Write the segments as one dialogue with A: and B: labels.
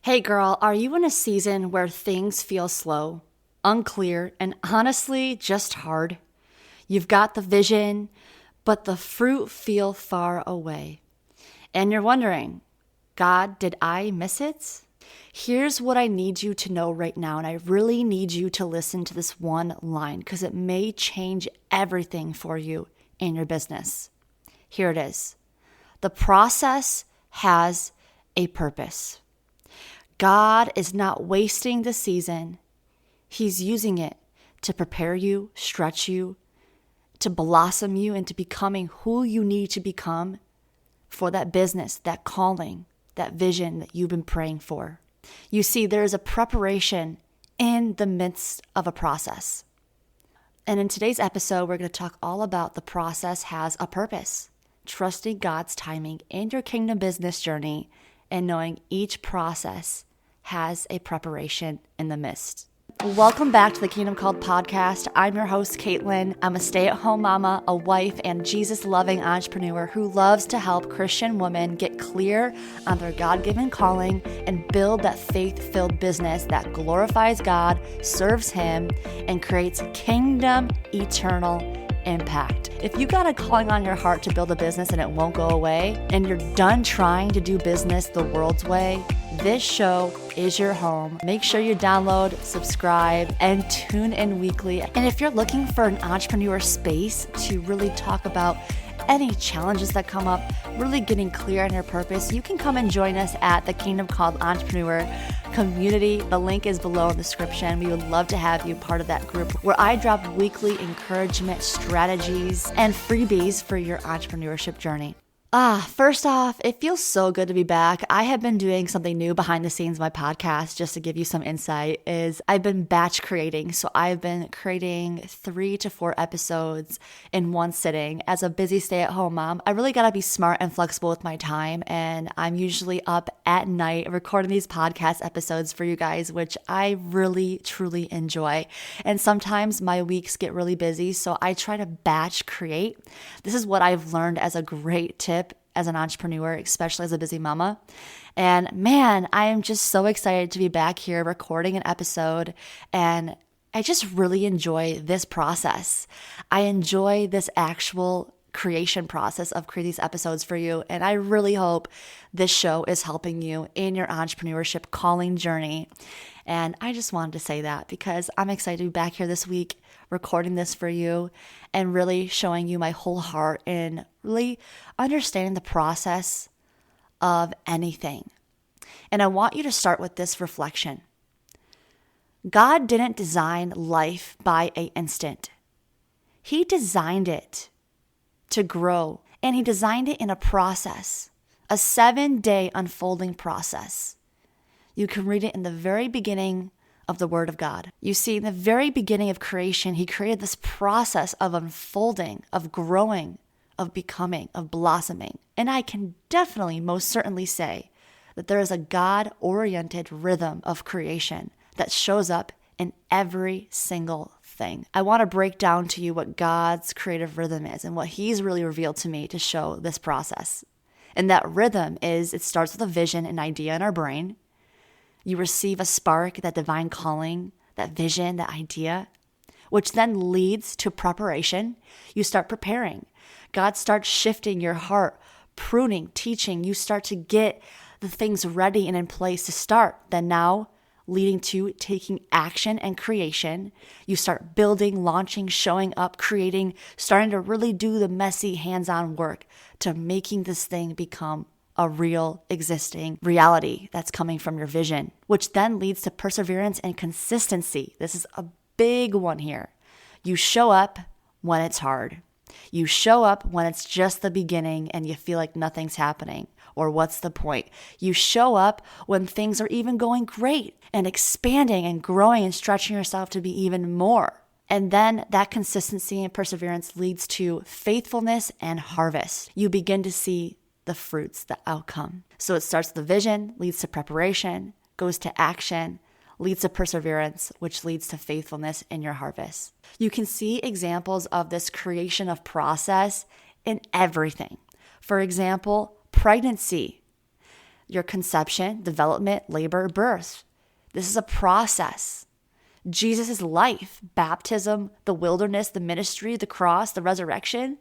A: Hey girl, are you in a season where things feel slow, unclear, and honestly just hard? You've got the vision, but the fruit feel far away. And you're wondering, God, did I miss it? Here's what I need you to know right now, and I really need you to listen to this one line because it may change everything for you in your business. Here it is. The process has a purpose. God is not wasting the season. He's using it to prepare you, stretch you, to blossom you into becoming who you need to become for that business, that calling, that vision that you've been praying for. You see, there is a preparation in the midst of a process. And in today's episode, we're going to talk all about the process has a purpose, trusting God's timing in your kingdom business journey and knowing each process has a preparation in the midst. Welcome back to the Kingdom Called podcast. I'm your host, Caitlin. I'm a stay-at-home mama, a wife, and Jesus-loving entrepreneur who loves to help Christian women get clear on their God-given calling and build that faith-filled business that glorifies God, serves Him, and creates kingdom eternal impact. If you got a calling on your heart to build a business and it won't go away, and you're done trying to do business the world's way, this show is your home. Make sure you download, subscribe, and tune in weekly. And if you're looking for an entrepreneur space to really talk about any challenges that come up, really getting clear on your purpose, you can come and join us at the Kingdom Called Entrepreneur community. The link is below in the description. We would love to have you part of that group where I drop weekly encouragement, strategies, and freebies for your entrepreneurship journey. First off, it feels so good to be back. I have been doing something new behind the scenes of my podcast, just to give you some insight, is I've been batch creating. So I've been creating 3 to 4 episodes in one sitting. As a busy stay-at-home mom, I really got to be smart and flexible with my time. And I'm usually up at night recording these podcast episodes for you guys, which I really, truly enjoy. And sometimes my weeks get really busy, so I try to batch create. This is what I've learned as a great tip as an entrepreneur, especially as a busy mama. And man, I am just so excited to be back here recording an episode. And I just really enjoy this process. I enjoy this actual creation process of creating these episodes for you. And I really hope this show is helping you in your entrepreneurship calling journey. And I just wanted to say that because I'm excited to be back here this week recording this for you and really showing you my whole heart in really understanding the process of anything. And I want you to start with this reflection. God didn't design life by an instant. He designed it to grow, and He designed it in a process, a 7-day unfolding process. You can read it in the very beginning of the Word of God. You see, in the very beginning of creation, He created this process of unfolding, of growing, of becoming, of blossoming. And I can definitely, most certainly say that there is a God-oriented rhythm of creation that shows up in every single thing. I want to break down to you what God's creative rhythm is and what He's really revealed to me to show this process. And that rhythm is, it starts with a vision, an idea in our brain. You receive a spark, that divine calling, that vision, that idea, which then leads to preparation. You start preparing. God starts shifting your heart, pruning, teaching. You start to get the things ready and in place to start. Then now, leading to taking action and creation. You start building, launching, showing up, creating, starting to really do the messy hands-on work to making this thing become a real existing reality that's coming from your vision, which then leads to perseverance and consistency. This is a big one here. You show up when it's hard. You show up when it's just the beginning and you feel like nothing's happening, or what's the point? You show up when things are even going great and expanding and growing and stretching yourself to be even more. And then that consistency and perseverance leads to faithfulness and harvest. You begin to see the fruits, the outcome. So it starts with the vision, leads to preparation, goes to action, leads to perseverance, which leads to faithfulness in your harvest. You can see examples of this creation of process in everything. For example, pregnancy. your conception, development, labor, birth. This is a process. Jesus' life, baptism, the wilderness, the ministry, the cross, the resurrection.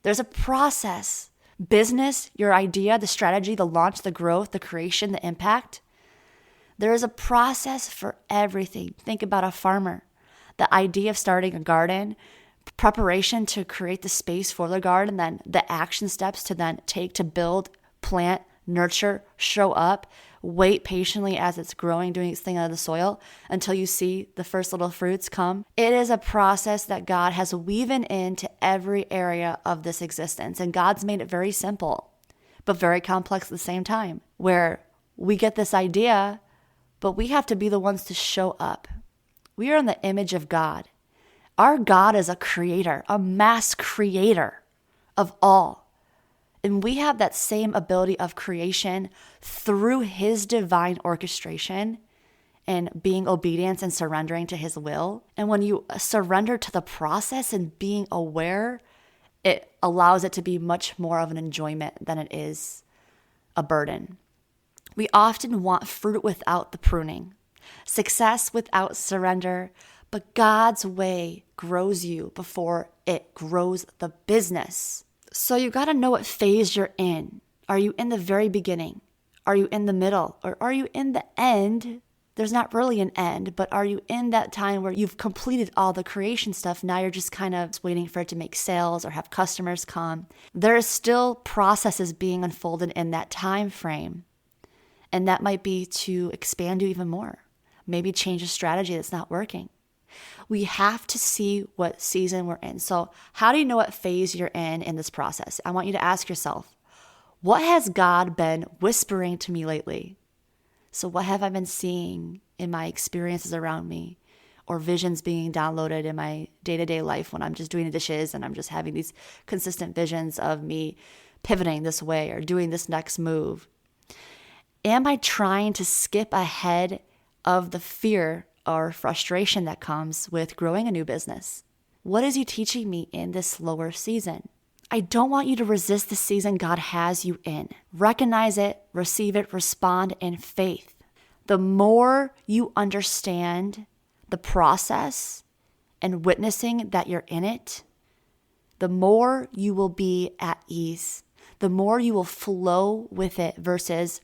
A: There's a process. Business, your idea, the strategy, the launch, the growth, the creation, the impact. There is a process for everything. Think about a farmer. The idea of starting a garden, preparation to create the space for the garden, then the action steps to then take to build, plant, nurture, show up, wait patiently as it's growing, doing its thing out of the soil until you see the first little fruits come. It is a process that God has woven into every area of this existence. And God's made it very simple, but very complex at the same time, where we get this idea, but we have to be the ones to show up. We are in the image of God. Our God is a creator, a mass creator of all. And we have that same ability of creation through his divine orchestration and being obedient and surrendering to his will. And when you surrender to the process and being aware, it allows it to be much more of an enjoyment than it is a burden. We often want fruit without the pruning, success without surrender, but God's way grows you before it grows the business. So you got to know what phase you're in. Are you in the very beginning? Are you in the middle? Or are you in the end? There's not really an end, but are you in that time where you've completed all the creation stuff? Now you're just kind of waiting for it to make sales or have customers come. There is still processes being unfolded in that time frame. And that might be to expand you even more. Maybe change a strategy that's not working. We have to see what season we're in. So how do you know what phase you're in this process? I want you to ask yourself, what has God been whispering to me lately? So what have I been seeing in my experiences around me, or visions being downloaded in my day-to-day life when I'm just doing the dishes and I'm just having these consistent visions of me pivoting this way or doing this next move? Am I trying to skip ahead of the fear or frustration that comes with growing a new business? What is he teaching me in this slower season? I don't want you to resist the season God has you in. Recognize it, receive it, respond in faith. The more you understand the process and witnessing that you're in it, the more you will be at ease. The more you will flow with it versus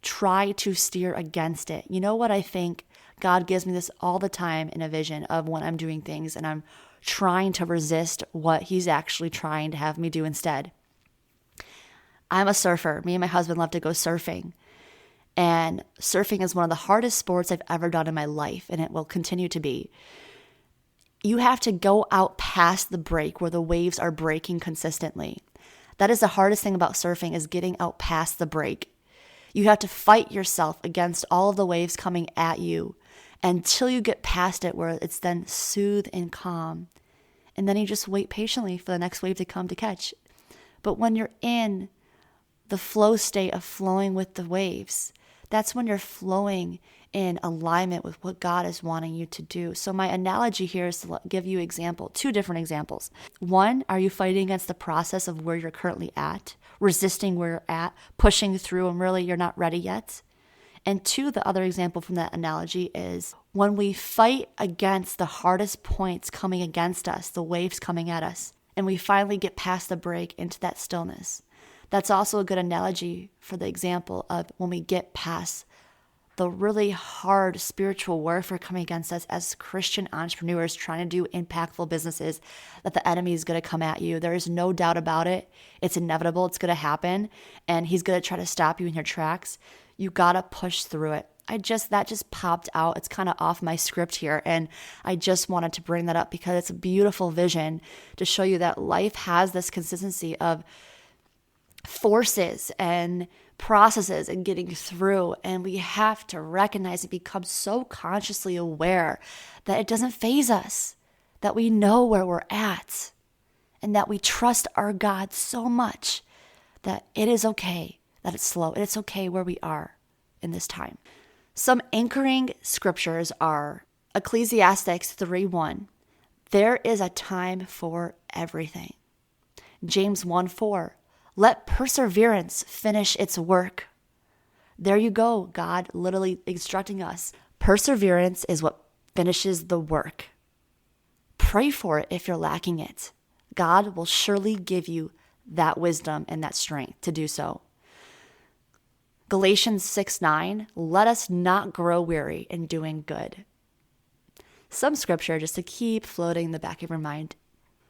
A: try to steer against it. You know what I think? God gives me this all the time in a vision of when I'm doing things and I'm trying to resist what he's actually trying to have me do instead. I'm a surfer. Me and my husband love to go surfing. And surfing is one of the hardest sports I've ever done in my life, and it will continue to be. You have to go out past the break where the waves are breaking consistently. That is the hardest thing about surfing, is getting out past the break. You have to fight yourself against all of the waves coming at you until you get past it, where it's then soothed and calm. And then you just wait patiently for the next wave to come to catch. But when you're in the flow state of flowing with the waves, that's when you're flowing in alignment with what God is wanting you to do. So my analogy here is to give you two different examples. One, are you fighting against the process of where you're currently at, resisting where you're at, pushing through, and really you're not ready yet? And two, the other example from that analogy is when we fight against the hardest points coming against us, the waves coming at us, and we finally get past the break into that stillness. That's also a good analogy for the example of when we get past the really hard spiritual warfare coming against us as Christian entrepreneurs trying to do impactful businesses, that the enemy is going to come at you. There is no doubt about it. It's inevitable. It's going to happen. And he's going to try to stop you in your tracks. You got to push through it. That just popped out. It's kind of off my script here. And I just wanted to bring that up because it's a beautiful vision to show you that life has this consistency of forces and processes and getting through. And we have to recognize and become so consciously aware that it doesn't faze us, that we know where we're at, and that we trust our God so much that it is okay, that it's slow. It's okay where we are in this time. Some anchoring scriptures are Ecclesiastes 3:1. There is a time for everything. James 1:4. Let perseverance finish its work. There you go, God literally instructing us. Perseverance is what finishes the work. Pray for it if you're lacking it. God will surely give you that wisdom and that strength to do so. Galatians 6:9, let us not grow weary in doing good. Some scripture just to keep floating in the back of your mind.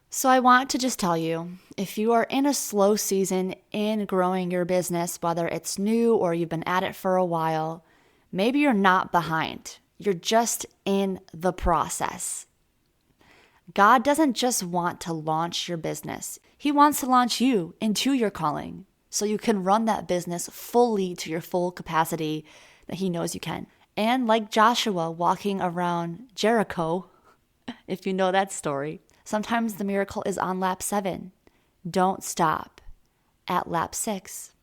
A: So I want to just tell you, if you are in a slow season in growing your business, whether it's new or you've been at it for a while, maybe you're not behind. You're just in the process. God doesn't just want to launch your business. He wants to launch you into your calling so you can run that business fully to your full capacity that He knows you can. And like Joshua walking around Jericho, if you know that story, sometimes the miracle is on lap 7. Don't stop at lap 6.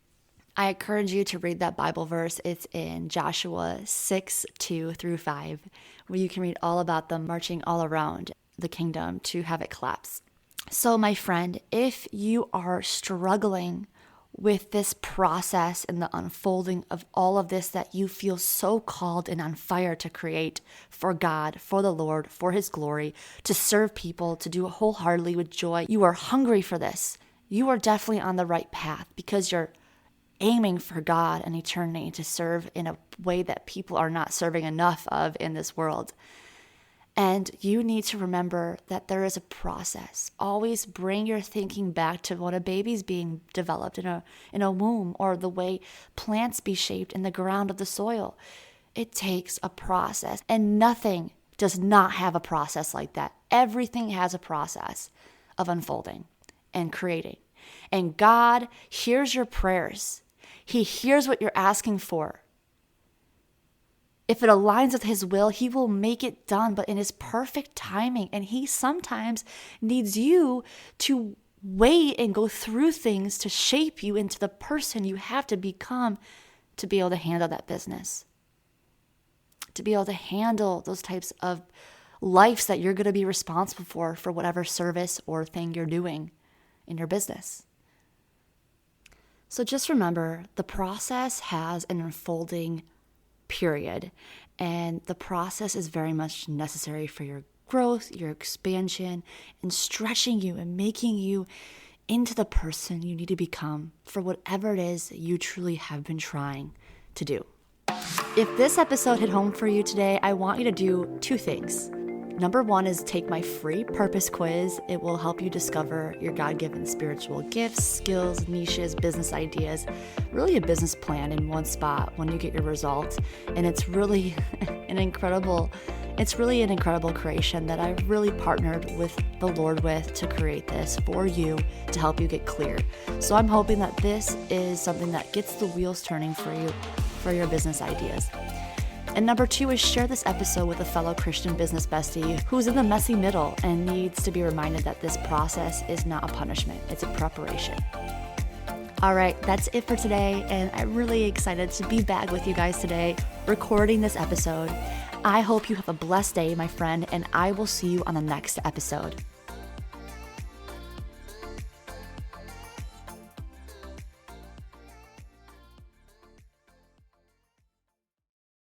A: I encourage you to read that Bible verse. It's in Joshua 6:2-5, where you can read all about them marching all around the kingdom to have it collapse. So my friend, if you are struggling with this process and the unfolding of all of this that you feel so called and on fire to create for God, for the Lord, for His glory, to serve people, to do it wholeheartedly with joy, you are hungry for this. You are definitely on the right path because you're aiming for God and eternity to serve in a way that people are not serving enough of in this world. And you need to remember that there is a process. Always bring your thinking back to when a baby's being developed in a womb, or the way plants be shaped in the ground of the soil. It takes a process, and nothing does not have a process like that. Everything has a process of unfolding and creating. And God hears your prayers. He hears what you're asking for. If it aligns with His will, He will make it done, but in His perfect timing. And He sometimes needs you to wait and go through things to shape you into the person you have to become to be able to handle that business, to be able to handle those types of lives that you're going to be responsible for whatever service or thing you're doing in your business. So just remember, the process has an unfolding period. And the process is very much necessary for your growth, your expansion, and stretching you and making you into the person you need to become for whatever it is that you truly have been trying to do. If this episode hit home for you today, I want you to do 2 things. Number 1 is take my free purpose quiz. It will help you discover your God-given spiritual gifts, skills, niches, business ideas, really a business plan in one spot when you get your results. And it's really an incredible creation that I've really partnered with the Lord with to create this for you to help you get clear. So I'm hoping that this is something that gets the wheels turning for you, for your business ideas. And number 2 is share this episode with a fellow Christian business bestie who's in the messy middle and needs to be reminded that this process is not a punishment, it's a preparation. All right, that's it for today, and I'm really excited to be back with you guys today, recording this episode. I hope you have a blessed day, my friend, and I will see you on the next episode.